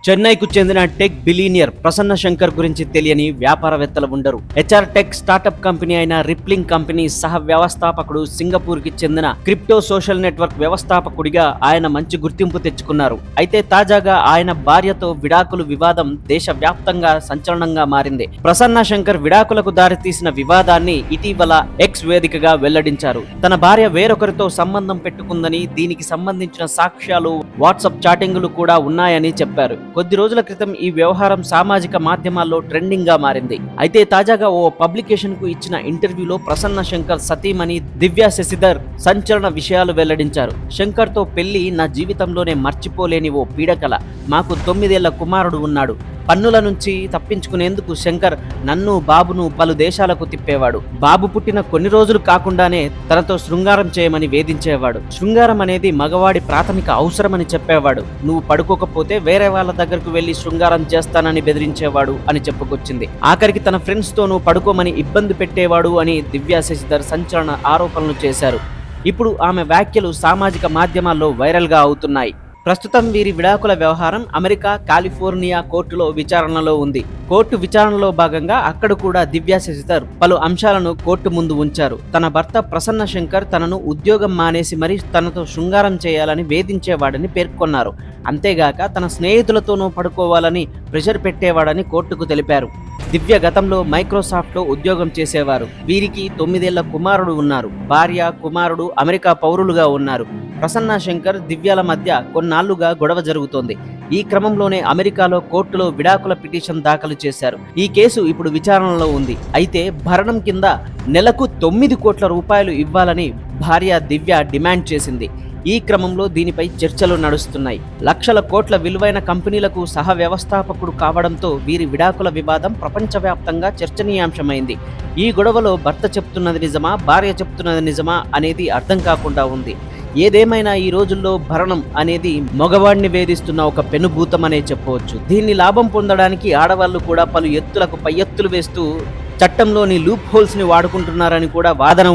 చెన్నైకు చెందిన tech billionaire Prasanna Shankar గురించి తెలియని వ్యాపారవేత్తలు ఉండరు. హెచ్ఆర్ టెక్ స్టార్టప్ కంపెనీ అయిన రిప్లింగ్ కంపెనీ సహ వ్యవస్థాపకుడు, సింగపూర్ కి చెందిన క్రిప్టో సోషల్ నెట్వర్క్ వ్యవస్థాపకుడిగా ఆయన మంచి గుర్తింపు తెచ్చుకున్నారు. అయితే తాజాగా ఆయన భార్యతో విడాకులు వివాదం దేశవ్యాప్తంగా సంచలనంగా మారింది. ప్రసన్న శంకర్ విడాకులకు దారితీసిన వివాదాన్ని ఇటీవల ఎక్స్ వేదికగా వెల్లడించారు. తన భార్య వేరొకరితో సంబంధం పెట్టుకుందని, దీనికి సంబంధించిన సాక్ష్యాలు, వాట్సాప్ చాటింగులు కూడా ఉన్నాయని చెప్పారు. కొద్ది రోజుల క్రితం ఈ వ్యవహారం సామాజిక మాధ్యమాల్లో ట్రెండింగ్ గా మారింది. అయితే తాజాగా ఓ పబ్లికేషన్ కు ఇచ్చిన ఇంటర్వ్యూలో ప్రసన్న శంకర్ సతీమణి దివ్య శశిధర్ సంచలన విషయాలు వెల్లడించారు. శంకర్ తో పెళ్లి నా జీవితంలోనే మర్చిపోలేని ఓ పీడకల. మాకు 9 ఏళ్ల కుమారుడు ఉన్నాడు. పన్నుల నుంచి తప్పించుకునేందుకు శంకర్ నన్ను, బాబును పలు దేశాలకు తిప్పేవాడు. బాబు పుట్టిన కొన్ని రోజులు కాకుండానే తనతో శృంగారం చేయమని వేధించేవాడు. శృంగారం అనేది మగవాడి ప్రాథమిక అవసరమని చెప్పేవాడు. నువ్వు పడుకోకపోతే వేరే వాళ్ళ దగ్గరకు వెళ్లి శృంగారం చేస్తానని బెదిరించేవాడు అని చెప్పుకొచ్చింది. ఆఖరికి తన ఫ్రెండ్స్ తోనూ పడుకోమని ఇబ్బంది పెట్టేవాడు అని దివ్య శశిధర్ సంచలన ఆరోపణలు చేశారు. ఇప్పుడు ఆమె వ్యాఖ్యలు సామాజిక మాధ్యమాల్లో వైరల్ గా అవుతున్నాయి. ప్రస్తుతం వీరి విడాకుల వ్యవహారం అమెరికా కాలిఫోర్నియా కోర్టులో విచారణలో ఉంది. కోర్టు విచారణలో భాగంగా అక్కడ కూడా దివ్య శశిధర్ పలు అంశాలను కోర్టు ముందు ఉంచారు. తన భర్త ప్రసన్న శంకర్ తనను ఉద్యోగం మానేసి మరీ తనతో శృంగారం చేయాలని వేధించేవాడని పేర్కొన్నారు. అంతేగాక తన స్నేహితులతోనూ పడుకోవాలని ప్రెషర్ పెట్టేవాడని కోర్టుకు తెలిపారు. దివ్య గతంలో మైక్రోసాఫ్ట్ లో ఉద్యోగం చేసేవారు. వీరికి 9 ఏళ్ల కుమారుడు ఉన్నారు. భార్య, కుమారుడు అమెరికా పౌరులుగా ఉన్నారు. ప్రసన్న శంకర్, దివ్యాల మధ్య కొన్నాళ్లుగా గొడవ జరుగుతోంది. ఈ క్రమంలోనే అమెరికాలో కోర్టులో విడాకుల పిటిషన్ దాఖలు చేశారు. ఈ కేసు ఇప్పుడు విచారణలో ఉంది. అయితే భరణం కింద నెలకు 9 కోట్ల రూపాయలు ఇవ్వాలని భార్య దివ్య డిమాండ్ చేసింది. ఈ క్రమంలో దీనిపై చర్చలు నడుస్తున్నాయి. లక్షల కోట్ల విలువైన కంపెనీలకు సహ వ్యవస్థాపకుడు కావడంతో వీరి విడాకుల వివాదం ప్రపంచవ్యాప్తంగా చర్చనీయాంశమైంది. ఈ గొడవలో భర్త చెప్తున్నది నిజమా, భార్య చెప్తున్నది నిజమా అనేది అర్థం కాకుండా ఉంది. ఏదేమైనా ఈ రోజుల్లో భరణం అనేది మగవాడిని వేధిస్తున్న ఒక పెనుభూతం అనే చెప్పవచ్చు. దీన్ని లాభం పొందడానికి ఆడవాళ్లు కూడా పలు ఎత్తులకు పై ఎత్తులు వేస్తూ చట్టంలోని లూప్ హోల్స్ ని వాడుకుంటున్నారని కూడా వాదన